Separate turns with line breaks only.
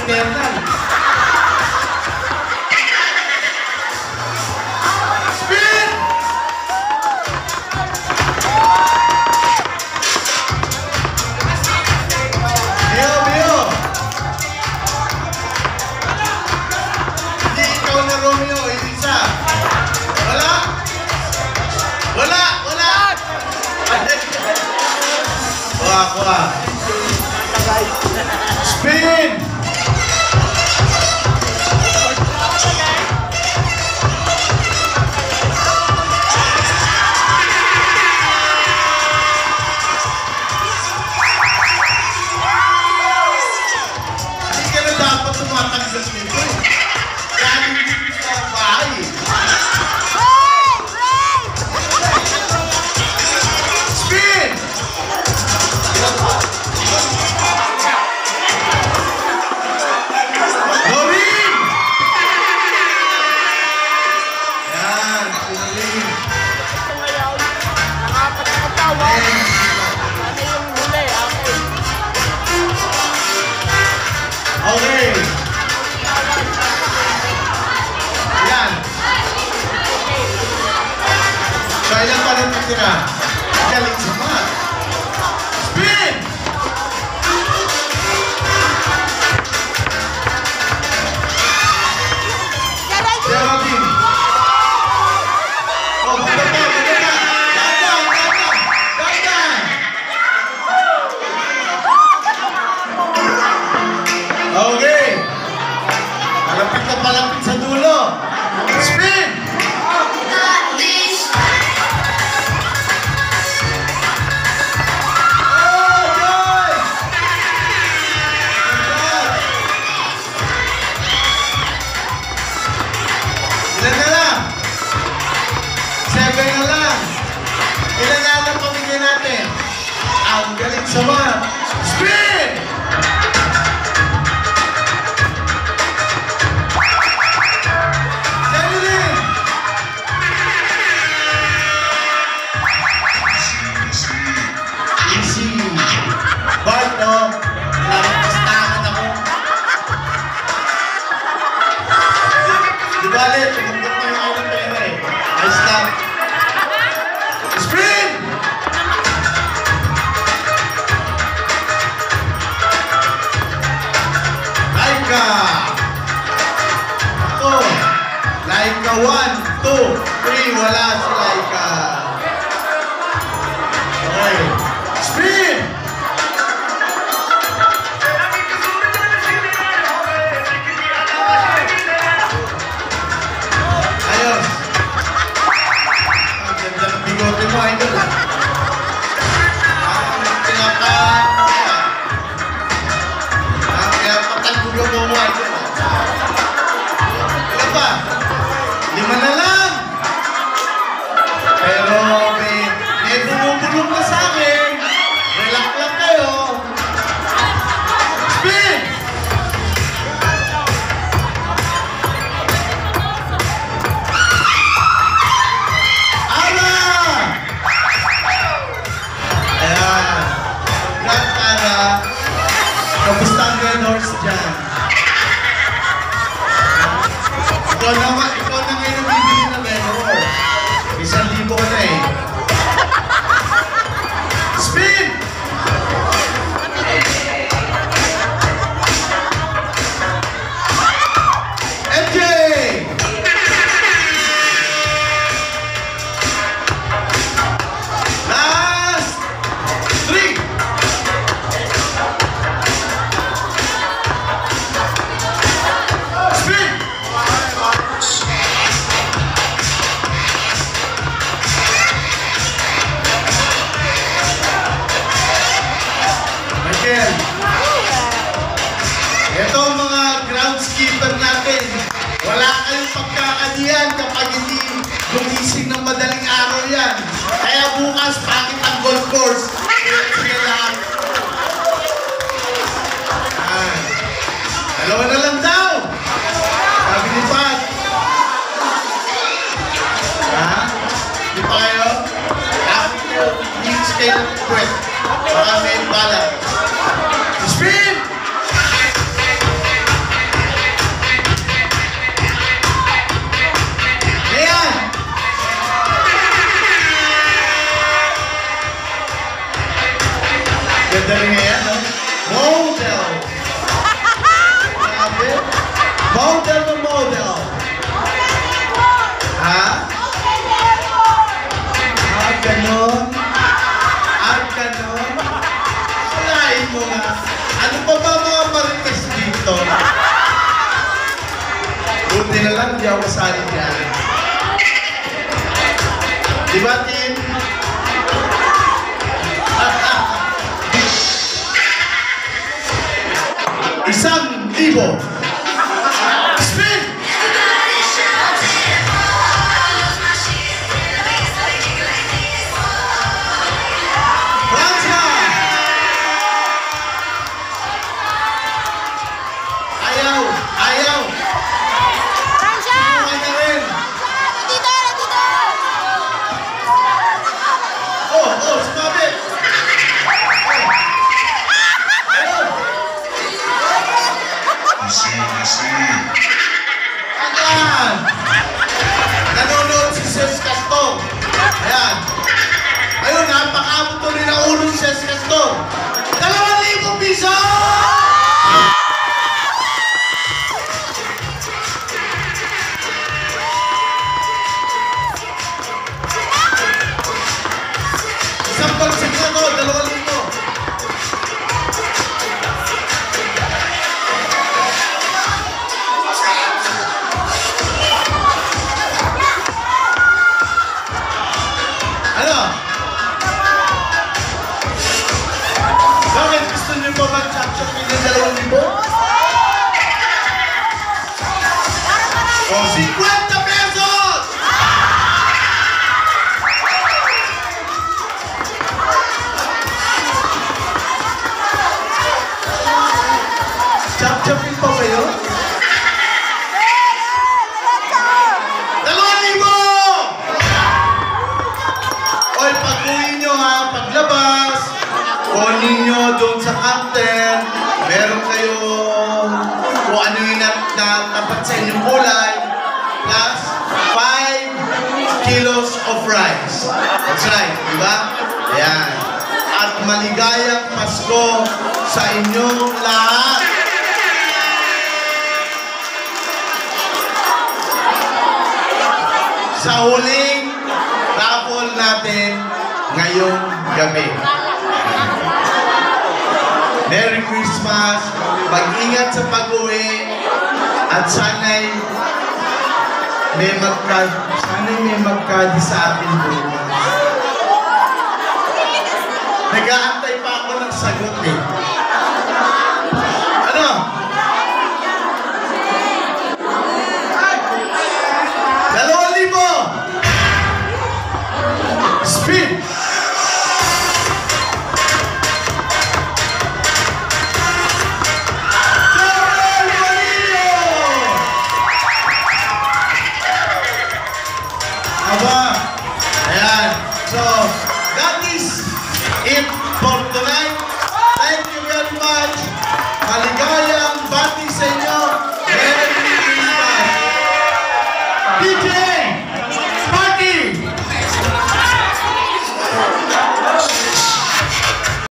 eternal. Spin! Bio! Hindi ikaw na Romeo, isa. Wala! Kuha. Spin! Hindi ka na dapat tumatagdas nito eh. Dahil dito sa bahay. Spin! Okay. Yan. So, ilan pa rin tira? Galing sa mat. Spin! Geraldine. Oh, maganda. Dandan. Okay. Malapit sa dulo. Spin! Oh, good! Ilan na lang? 7 na lang. Ilan na lang pamigay natin? Ang galing sa mat. Spin! Bale, tumundok na yung aking pera eh. Ayos lang. Spin! Laika! Ako. Laika 1, 2, 3. Wala si Laika. Okay. Spin! Lima na lang! Pero may bumubulong na sa akin. Relax lang kayo. Spin! Ara! Ayan. Congrats, Ara. Kamusta ang Red Horse dyan? Ikaw na ngayon ang bibili ng Red Horse. 1,000 ka na eh. Spin! MJ! Last 3! Spin! Ito ang mga groundskeeper natin. Wala kayong pagkakadiyan kapag hindi gumising ng madaling araw yan. Kaya bukas, bakit ang golf course? Sige lahat. Dalawa na lang daw. Sabi ni Pat. Ha? Di pa kayo? Dapat nyo, please kayo ng kwet. Baka may bala. Spin! ayaw kasali dyan. Diba, team? ¡1,000! ¡Spin! ¡Francia! Ayaw! Ayaw!
Francia!
Sumay na rin!
Dito! Dito!
Oh! Oh! Sumabit! Ayan! Nanonood si Ses Castor. Ayan. Ayun, napakabot to rin ang ulo si Ses Castor. 2,000 piso! Isang pagsik na to, 2,000. Ano? Bakit gusto niyo ba mag-chop-chop ng 2,000? O, 50 pesos! Chop-chopin pa ba yun? 2,000! Oy, pag-uwi nyo ha, paglabas, kunin nyo doon sa captain, meron kayong kung ano yung tapat sa inyong kulay, plus 5 kilos of rice. That's right, di ba? Ayan. At maligayang Pasko sa inyong lahat. Sa huling raffle natin ngayong gabi. Merry Christmas, mag-ingat sa pag-uwi, at sana'y may magkadi sa atin doon. Nag-aantay pa ako ng sagot eh. Ano? Spin! Joel Bonillo! Aba!